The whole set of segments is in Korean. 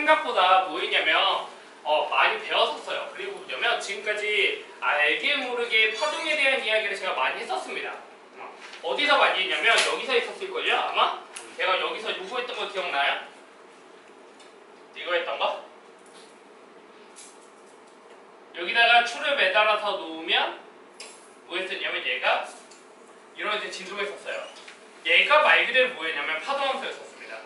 생각보다 뭐였냐면 많이 배웠었어요. 그리고 뭐냐면 지금까지 알게 모르게 파동에 대한 이야기를 제가 많이 했었습니다. 어디서 많이 했냐면 여기서 했었을걸요? 아마? 제가 여기서 요거 했던 거 기억나요? 이거 했던 거? 여기다가 추를 매달아서 놓으면 뭐 했었냐면 얘가 이런 이제 진동을 했었어요. 얘가 말 그대로 뭐였냐면 파동함수였었습니다.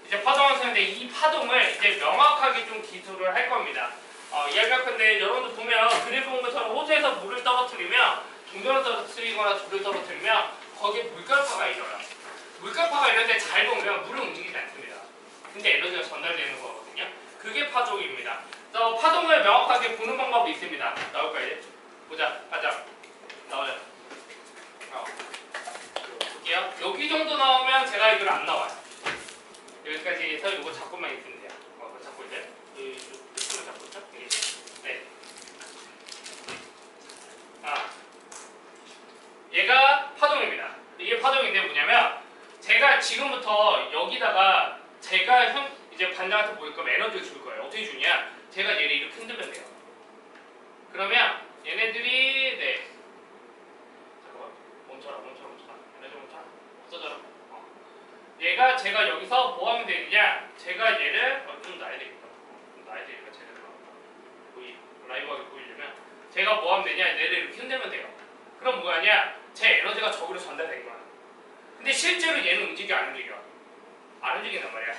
이제 파동함수인데 이 파동을 이제 명확하게 좀 기술을 할 겁니다. 이야기할 건데 여러분들 보면 그래 본 것처럼 호수에서 물을 떨어뜨리면 동전을 떨어뜨리거나 돌을 떨어뜨리면 거기에 물결파가 일어나요. 물결파가 이럴 때 잘 보면 물은 움직이지 않습니다. 근데 에너지가 전달되는 거거든요. 그게 파동입니다. 그래서 파동을 명확하게 보는 방법이 있습니다. 나올까 이제? 보자. 가자. 나오자. 볼게요. 여기 정도 나오면 제가 이걸 안 나와요. 여기까지 해서 이거 잡고만 있으면 돼요. 잡고 이제 이쪽 끝으로 잡고 있죠? 네. 얘가 파동입니다. 이게 파동인데 뭐냐면 제가 지금부터 여기다가 제가 이제 반장한테 보일 거면 에너지를 줄 거예요. 어떻게 주냐? 제가 얘를 이렇게 흔들면 돼요. 그러면 얘네들이 잠깐만 멈춰라. 에너지 멈춰라. 없어져라. 얘가 제가 여기서 뭐 하면 되느냐? 제가 얘를 좀 놔야 되겠다. 놔야 되니까 제대로 라이브하게 보이려면 제가 뭐 하면 되냐? 얘를 이렇게 흔들면 돼요. 그럼 뭐하냐? 제 에너지가 저기로 전달되는 거야. 근데 실제로 얘는 움직여 안 움직여? 안 움직인단 말이야.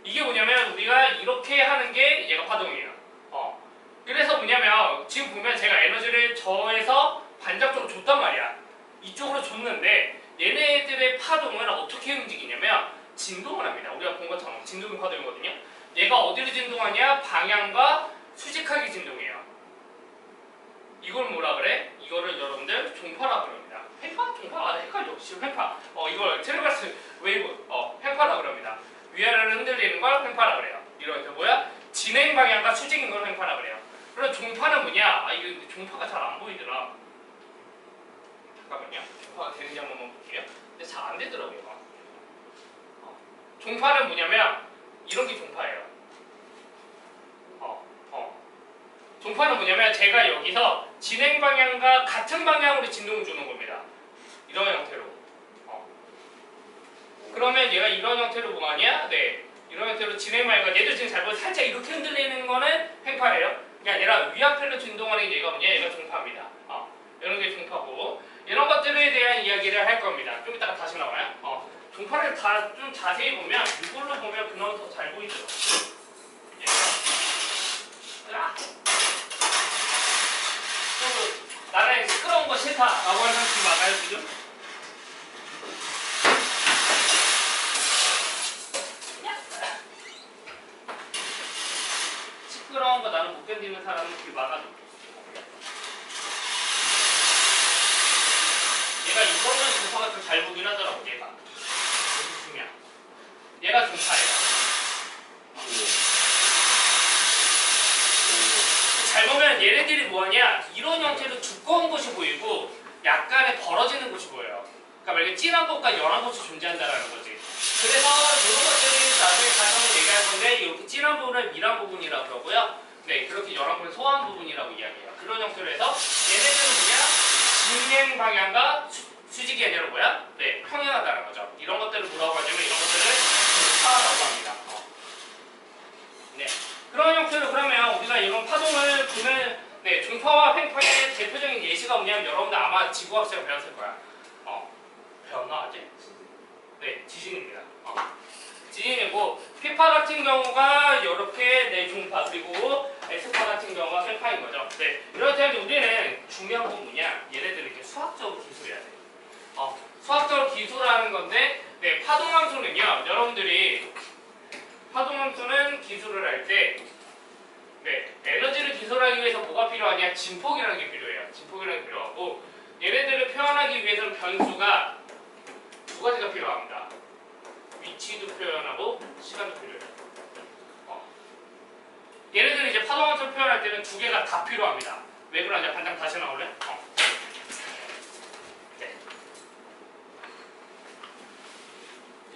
이게 뭐냐면 우리가 이렇게 하는 게 얘가 파동이에요. 그래서 뭐냐면 지금 보면 제가 에너지를 저에서 반작적으로 줬단 말이야. 이쪽으로 줬는데 얘네들의 파동을 어떻게 움직이냐면 진동을 합니다. 우리가 본 것처럼 진동이 파동이거든요. 얘가 어디로 진동하냐? 방향과 수직하게 진동해요. 이걸 뭐라 그래? 이거를 여러분들 종파라 그럽니다. 횡파? 종파? 헷갈려. 횡파. 이걸 텔레그라스 웨이브. 횡파라 그럽니다. 위아래를 흔들리는 걸 횡파라 그래요. 이럴 때 뭐야? 진행 방향과 수직인 걸 횡파라 그래요. 그럼 종파는 뭐냐? 이거 종파가 잘 안 보이더라. 잠깐만요. 종파가 되는지 한번 볼게요. 근데 잘 안 되더라고요. 종파는 뭐냐면 이런 게 종파예요. 종파는 뭐냐면 제가 여기서 진행 방향과 같은 방향으로 진동을 주는 겁니다. 이런 형태로. 그러면 얘가 이런 형태로 뭐하냐? 네. 이런 형태로 진행 방향과 얘도 지금 잘 보면 살짝 이렇게 흔들리는 거는 횡파예요. 그게 아니라 위아래로 진동하는 얘가 뭐냐? 얘가 종파입니다. 이런 게 종파고. 이런 것들에 대한 이야기를 할 겁니다. 좀 이따가 다시 나와요. 종파를 다 좀 자세히 보면 이걸로 보면 그나마 더 잘 보이죠. 나는 시끄러운 거 싫다 라고 하는 사람 지금 많아요 지금? 시끄러운 거 나는 못 견디는 사람은 길 막아줘. 얘가 이거는 종파가 좀 잘 보긴 하더라고. 얘가 얘가 종파예요. 잘 보면 얘네들이 뭐하냐? 이런 형태로 두꺼운 것이 보이고 약간의 벌어지는 것이 보여요. 그러니까 말 그대로 진한 것과 연한 것이 존재한다는 거지. 그래서 이런 것들이 나중에 가서 얘기할 건데 이렇게 진한 부분을 밀한 부분이라고 그러고요. 네, 그렇게 연한 부분을 소한 부분이라고 이야기해요. 그런 형태로 해서 얘네들은 뭐냐? 진행 방향과 수직이 아니라 뭐야? 네, 평행하다는 거죠. 이런 것들을 뭐라고 하냐면 이런 것들을 종파라고 합니다. 네. 그런 형태로 그러면 우리가 이런 파동을 보면 네, 종파와 횡파의 대표적인 예시가 뭐냐면 여러분들 아마 지구학자가 배웠을 거야. 배웠나 아직? 네, 지진입니다. 지진이고 피파 같은 경우가 이렇게 네, 종파 그리고 S파 같은 경우가 횡파인 거죠. 네, 이럴 때 우리는 중요한 건 뭐냐? 얘네들을 이렇게 수학적으로 기술해야 돼. 수학적으로 기술하는 건데 네, 파동함수는요. 여러분들이 파동함수는 기술을 할 때 네, 에너지를 기술하기 위해서 뭐가 필요하냐? 진폭이라는 게 필요해요. 진폭이라는 게 필요하고 얘네들을 표현하기 위해서는 변수가 두 가지가 필요합니다. 위치도 표현하고 시간도 필요해요. 얘네들은 이제 파동함수를 표현할 때는 두 개가 다 필요합니다. 왜 그러냐? 반장 다시 나올래? 네.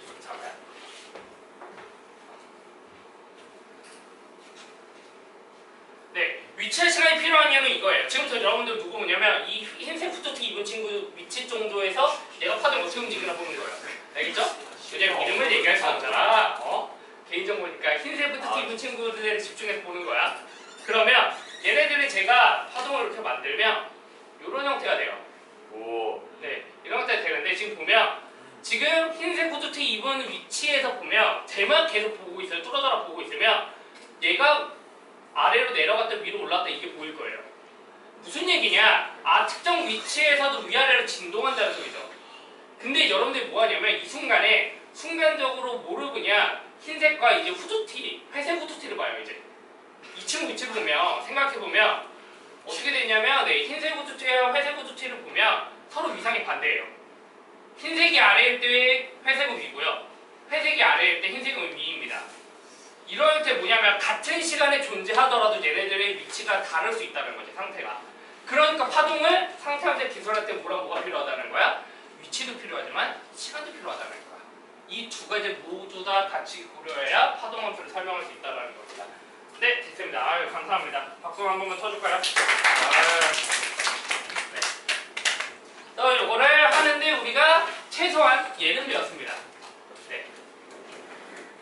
이렇게 잡아요. 유치할 시간이 필요한 이유는 이거예요. 지금부터 여러분들 누구 보냐면 이 흰색 후드티 입은 친구 위치 정도에서 얘가 파동이 어떻게 움직이나 보는 거예요. 알겠죠? 왜냐면 이름을 얘기할 수 없잖아. 개인정보니까 흰색 후드티 입은 친구들에 집중해서 보는 거야. 그러면 얘네들이 제가 파동을 이렇게 만들면 이런 형태가 돼요. 네, 이런 형태가 되는데 지금 보면 지금 흰색 후드티 입은 위치에서 보면 쟤만 계속 보고 있어요. 뚫어져라 보고 있으면 얘가 아래로 내려갔다 위로 올라갔다 이게 보일 거예요. 무슨 얘기냐? 특정 위치에서도 위아래로 진동한다는 소리죠. 근데 여러분들이 뭐 하냐면 이 순간에 순간적으로 뭐를 보냐? 흰색과 이제 후드티, 회색 후드티를 봐요. 이제 이 친구 위치를 보면 생각해보면 어떻게 되냐면 흰색 후드티와 회색 후드티를 보면 서로 위상이 반대예요. 흰색이 아래일 때 회색은 위고요. 회색이 아래일 때 흰색은 위입니다. 이럴 때 뭐냐면 같은 시간에 존재하더라도 얘네들의 위치가 다를 수 있다는 거지, 상태가. 그러니까 파동을 상태한테 기술할 때 뭐가 필요하다는 거야? 위치도 필요하지만 시간도 필요하다는 거야. 이 두 가지 모두 다 같이 고려해야 파동 함수를 설명할 수 있다는 겁니다. 네, 됐습니다. 아유, 감사합니다. 박수 한 번만 쳐줄까요? 네. 또 요거를 하는데 우리가 최소한 얘는 배웠습니다. 네.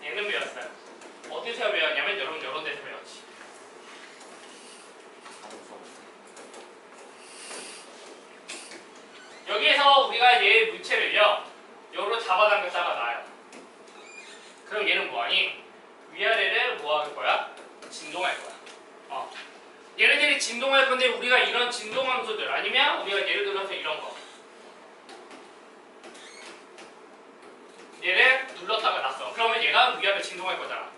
얘는 배웠어요. 어디서 배웠냐면 여러분 이런 데서 배웠지. 여기에서 우리가 얘 물체를요 요로 잡아당겼다가 놔요. 그럼 얘는 뭐하니? 위아래를 뭐 할 거야? 진동할 거야. 얘네들이 진동할 건데 우리가 이런 진동 함수들 아니면 우리가 예를 들어서 이런 거 얘를 눌렀다가 놨어. 그러면 얘가 위아래 진동할 거잖아.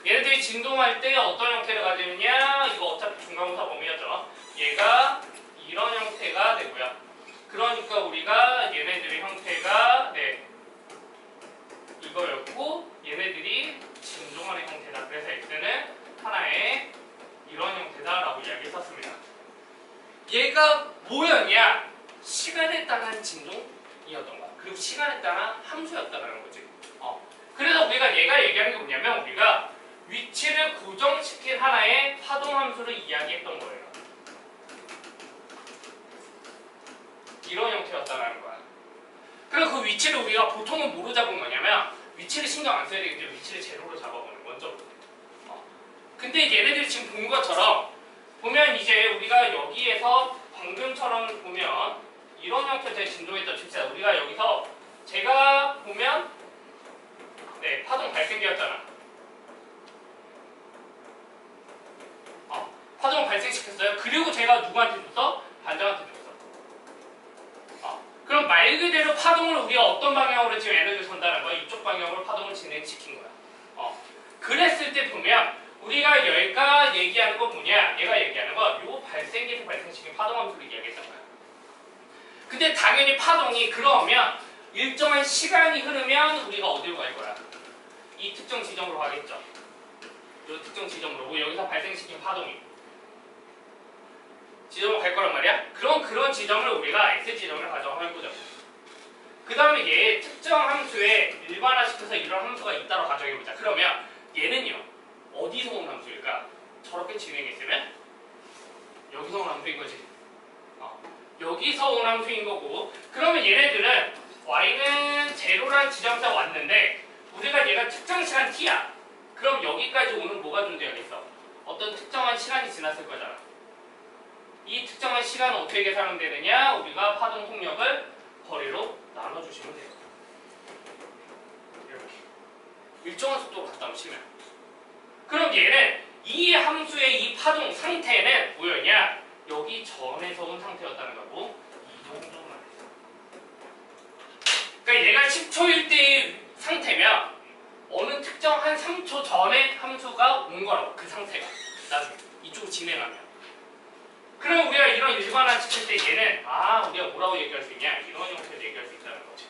얘네들이 진동할 때 어떤 형태를 가지느냐? 이거 어차피 중간고사 범위였죠. 얘가 이런 형태가 되고요. 그러니까 우리가 얘네들의 형태가 이거였고 얘네들이 진동하는 형태다. 그래서 x는 하나의 이런 형태다라고 이야기했었습니다. 얘가 뭐였냐? 시간에 따른 진동이었던 거야. 그리고 시간에 따른 함수였다는 거지. 그래서 우리가 얘가 얘기하는 게 뭐냐면 우리가 위치를 고정시킨 하나의 파동 함수를 이야기했던 거예요. 이런 형태였다는 거야. 그리고 그 위치를 우리가 보통은 뭐로 잡은 거냐면 위치를 신경 안 써야 되겠죠. 위치를 제로로 잡아보는 먼저. 근데 얘네들이 지금 본 것처럼 보면 이제 우리가 여기에서 방금처럼 보면 이런 형태의 진동했던 칩셋 우리가 여기서 제가 보면 파동 발생기였잖아. 파동 발생시켰어요. 그리고 제가 누구한테 줬어? 반장한테 줬어. 그럼 말 그대로 파동을 우리가 어떤 방향으로 지금 에너지를 전달한 거야? 이쪽 방향으로 파동을 진행시킨 거야. 그랬을 때 보면 우리가 얘가 얘기하는 건 뭐냐? 얘가 얘기하는 건 요 발생기에서 발생시킨 파동 함수를 이야기했던 거야. 근데 당연히 파동이 그러면 일정한 시간이 흐르면 우리가 어디로 갈 거야? 이 특정 지점으로 가겠죠. 요 특정 지점으로 여기서 발생시킨 파동이 지점으로 갈 거란 말이야? 그럼 그런 지점을 우리가 X지점을 가정해보자. 그 다음에 얘 특정 함수에 일반화시켜서 이런 함수가 있다고 가정해보자. 그러면 얘는요 어디서 온 함수일까? 저렇게 진행했으면 여기서 온 함수인 거지. 여기서 온 함수인 거고 그러면 얘네들은 y는 제로라는 지점에서 왔는데 우리가 얘가 특정 시간 t야. 그럼 여기까지 오는 뭐가 존재하겠어? 어떤 특정한 시간이 지났을 거잖아. 이 특정한 시간은 어떻게 계산되느냐? 우리가 파동 속력을 거리로 나눠주시면 돼요. 이렇게 일정한 속도로 갔다 오시면 그럼 얘는 이 함수의 이 파동 상태는 뭐였냐? 여기 전에서 온 상태였다는 거고 이 정도만 해서 그러니까 얘가 10초일 때의 상태면 어느 특정 한 3초 전에 함수가 온 거라고. 그 상태가 나중에 이쪽으로 진행하면 그럼 우리가 이런 일반화 시킬 때 얘는 우리가 뭐라고 얘기할 수 있냐? 이런 형태로 얘기할 수 있다는 거지.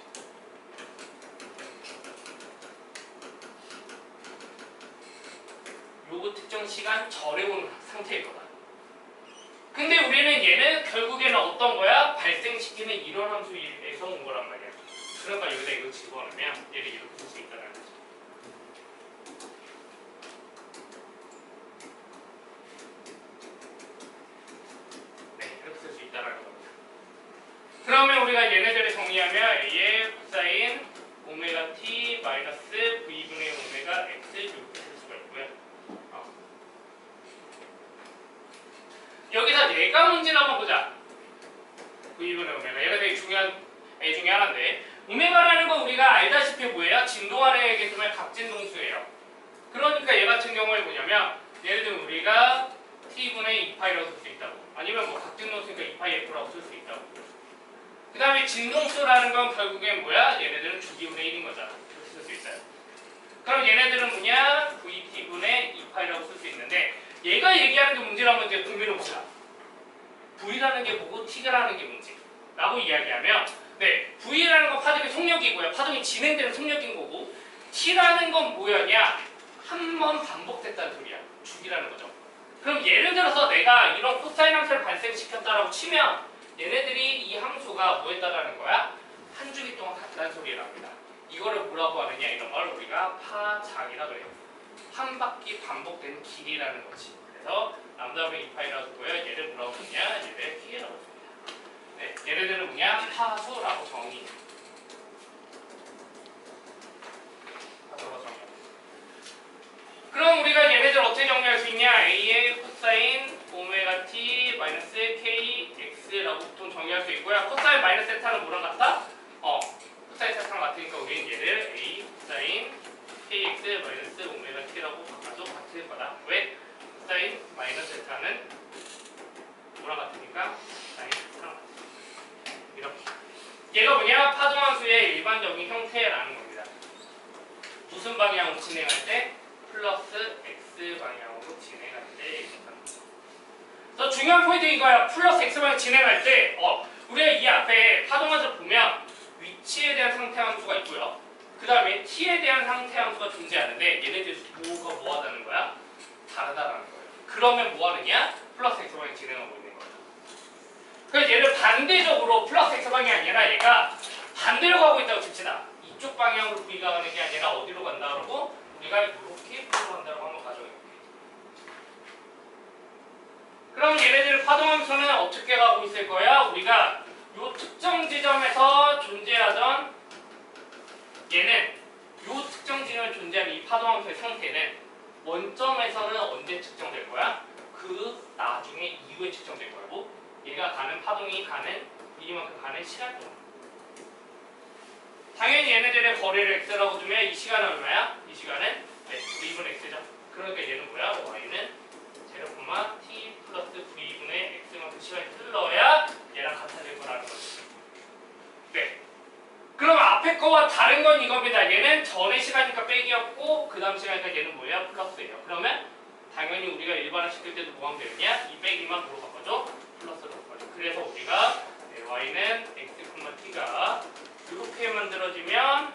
요거 특정 시간 전에 온 상태일 거다. 근데 우리는 얘는 결국에는 어떤 거야? 발생시키는 이런 함수에서 온 거란 말이야. 그러니까 여기다 이거 집어넣으면 얘를 이렇게 쓸 수 있다는 거지. 얘기했지만 각진동수예요. 그러니까 얘 같은 경우에 뭐냐면 예를 들면 우리가 t분의 2파이라고 쓸 수 있다고, 아니면 뭐 각진동수니까 2파이 f라고 쓸 수 있다고. 그 다음에 진동수라는 건 결국엔 뭐야? 얘네들은 주기분의 1인 거잖아. 이렇게 쓸 수 있어요. 그럼 얘네들은 뭐냐? vt분의 2파이라고 쓸 수 있는데, 얘가 얘기하는 게 문제라면 이제 고민을 보자. v라는 게 뭐고 t라는 게 뭔지 라고 이야기하면, 네, v라는 건 파동의 속력이고요. 파동이 진행되는 속력인 거고, t라는 건 뭐였냐? 한 번 반복됐다는 소리야. 주기라는 거죠. 그럼 예를 들어서 내가 이런 코사인 함수를 발생시켰다라고 치면 얘네들이 이 함수가 뭐 했다라는 거야? 한 주기 동안 같다는 소리를 합니다. 이거를 뭐라고 하느냐? 이런 걸 우리가 파장이라고 해요. 한 바퀴 반복되는 길이라는 거지. 그래서 람다분의 2파이라고 하고요. 얘를 뭐라고 하느냐? 얘를 t라고 합니다. 네, 얘네들은 뭐냐? 파수라고 정의. 그럼 우리가 얘네들 어떻게 정리할 수 있냐? a의 코사인 오메가 t 마이너스 kx라고 보통 정리할 수 있고요. 코사인 마이너스 세타는 뭐랑 같아? 코사인 세타랑 같으니까 우리는 얘를 a 코사인 kx 마이너스 오메가 t라고 바꿔도 같을 거다. 왜? 코사인 마이너스 세타는 뭐랑 같으니까 사인 세타랑 같아. 이렇게. 얘가 뭐냐? 파동함수의 일반적인 형태라는 겁니다. 무슨 방향으로 진행할 때? 플러스 x 방향으로 진행할 때. 더 중요한 포인트 이거야. 플러스 x 방향 진행할 때 우리가 이 앞에 파동함수를 보면 위치에 대한 상태 함수가 있고요. 그 다음에 t에 대한 상태 함수가 존재하는데 얘네들 뭐가 뭐하다는 거야? 다르다라는 거예요. 그러면 뭐하느냐? 플러스 x 방향 진행하고 있는 거예요. 그래서 얘를 반대적으로 플러스 x 방향이 아니라 얘가 반대로 가고 있다고 칩시다. 이쪽 방향으로 v가 가는 게 아니라 어디로 간다 그러고 우리가 이렇게 풀어간다고 한번 가정해볼게요. 그럼 얘네들 파동함수는 어떻게 가고 있을 거야? 우리가 이 특정 지점에서 존재하던 얘는 이 특정 지점에 존재하는 이 파동함수의 상태는 원점에서는 언제 측정될 거야? 그 나중에 이후에 측정될 거고, 얘가 가는 파동이 가는 이만큼 가는 시간 동안. 당연히 얘네들의 거리를 x라고 두면 이 시간은 얼마야? 이 시간은 v분의 x죠. 그러니까 얘는 뭐야? y는 0,t 플러스 v분의 x만큼 시간이 흘러야 얘랑 같아질 거라는 거지. 네. 그럼 앞에 거와 다른 건 이겁니다. 얘는 전의 시간이니까 빼기였고 그 다음 시간이니까 얘는 뭐야? 플러스예요. 그러면 당연히 우리가 일반화 시킬 때도 뭐 하면 되느냐? 이 빼기만 뭐로 바꿔줘? 플러스로 바꿔줘. 그래서 우리가 y는 x, t가 이렇게 만들어지면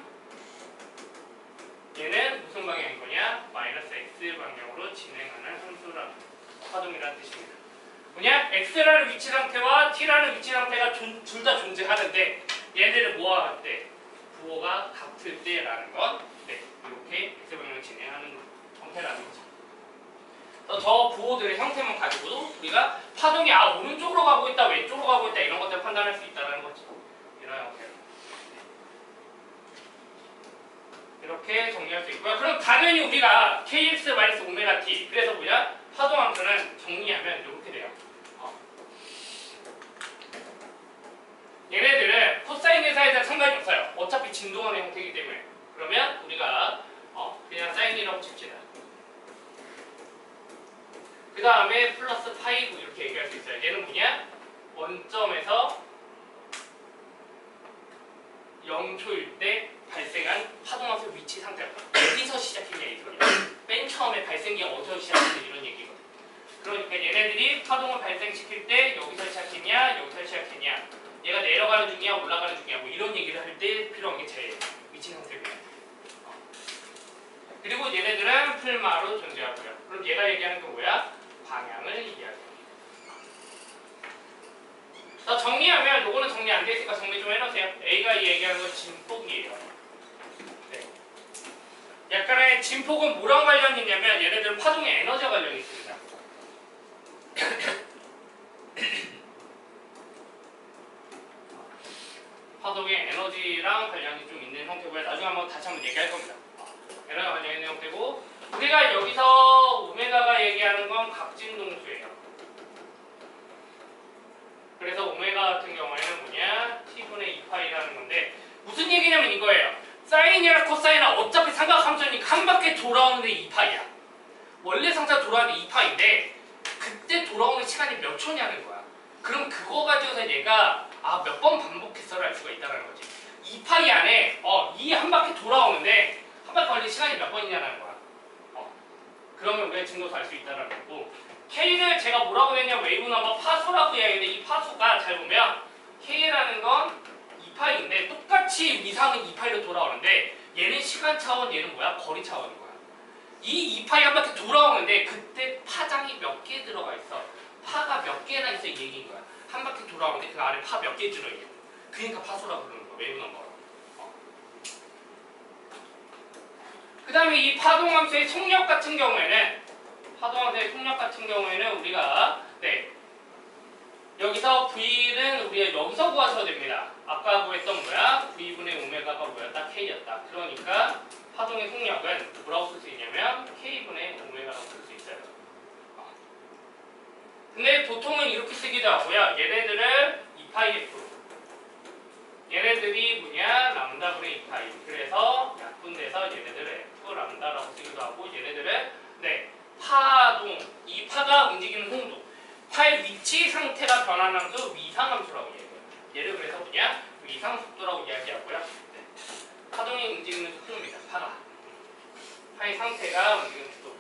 얘는 무슨 방향인 거냐? 마이너스 x 방향으로 진행하는 함수라는 파동이라는 뜻입니다. 뭐냐? x라는 위치 상태와 t라는 위치 상태가 둘 다 존재하는데 얘네들은 뭐와 같대? 부호가 같을 때라는 건 이렇게 x 방향을 진행하는 형태라는 거죠. 저 부호들의 형태만 가지고도 우리가 파동이 오른쪽으로 가고 있다, 왼쪽으로 가고 있다 이런 것들을 판단할 수 있다는 거죠. 이런 형태로. 이렇게 정리할 수 있고요. 그럼 당연히 우리가 kx-오메가-t 그래서 뭐야? 파동함수는 정리하면 이렇게 돼요. 얘네들은 코사인 대사에 대한 상관이 없어요. 어차피 진동하는 형태이기 때문에. 그러면 우리가 그냥 사인이라고 칩시다. 그 다음에 플러스 파이고 이렇게 얘기할 수 있어요. 얘는 뭐냐? 원점에서 0초일 때 발생한 파동함수 위치 상태가 어디서 시작했냐 이 소리야. 맨 처음에 발생이 어디서 시작했냐 이런 얘기거든. 그러니까 얘네들이 파동을 발생시킬 때 여기서 시작했냐 여기서 시작했냐, 얘가 내려가는 중이야 올라가는 중이야 뭐 이런 얘기를 할 때 필요한 게 제일 위치 상태고요. 그리고 얘네들은 풀마로 존재하고요. 그럼 얘가 얘기하는 게 뭐야? 방향을 이야기합니다. 자, 정리하면 요거는 정리 안 돼 있으니까 정리 좀 해놓으세요. A가 얘기하는 건 진폭이에요. 네. 약간의 진폭은 뭐랑 관련이 있냐면 얘네들은 파동의 에너지와 관련이 있습니다. 파동의 에너지랑 관련이 좀 있는 형태고요. 나중에 다시 한번 얘기할 겁니다. 에너지와 관련이 있는 형태고, 우리가 여기서 오메가가 얘기하는 건 각진동수예요. 그래서 오메가 같은 경우에는 뭐냐? t분의 2파이라는 건데 무슨 얘기냐면 이거예요. 사인이나 코사인이나 어차피 삼각함수니까 한 바퀴 돌아오는데 2파이야. 원래 상자 돌아오는데 2파인데 그때 돌아오는 시간이 몇 초냐는 거야. 그럼 그거 가지고서 얘가 몇 번 반복해서를 알 수가 있다는 거지. 2파이 안에 이 한 바퀴 돌아오는데 한 바퀴 걸린 시간이 몇 번이냐는 거야. 그러면 우리가 증거서 알 수 있다는 거고, K를 제가 뭐라고 했냐, 웨이브 넘버 파수라고 이야기했는데 이 파수가 잘 보면 K라는 건 2파이인데 똑같이 위상은 2파이로 돌아오는데 얘는 시간 차원, 얘는 뭐야? 거리 차원인 거야. 이 2파이 한 바퀴 돌아오는데 그때 파장이 몇 개 들어가 있어. 파가 몇 개나 있어, 이 얘기인 거야. 한 바퀴 돌아오는데 그 안에 파 몇 개 들어있는 거야. 그러니까 파수라고 부르는 거야, 웨이브 넘버로. 그 다음에 이 파동함수의 속력 같은 경우에는 우리가 여기서 V는 우리가 여기서 구하셔도 됩니다. 아까 구했던 뭐야? V분의 오메가가 뭐였다? K였다. 그러니까 파동의 속력은 뭐라고 쓸 수 있냐면 K분의 오메가라고 쓸 수 있어요. 근데 보통은 이렇게 쓰기도 하고요. 얘네들을 2파이F, 얘네들이 뭐냐? 람다분의 2파이. 그래서 약분돼서 얘네들을 F 람다라고 쓰기도 하고, 얘네들은 파동, 이 파가 움직이는 속도, 파의 위치 상태가 변하는 함수 위상함수라고 얘기해요. 얘를 그래서 뭐냐? 위상속도라고 이야기하고요. 파동이 움직이는 속도입니다. 파의 상태가 움직이는 속도.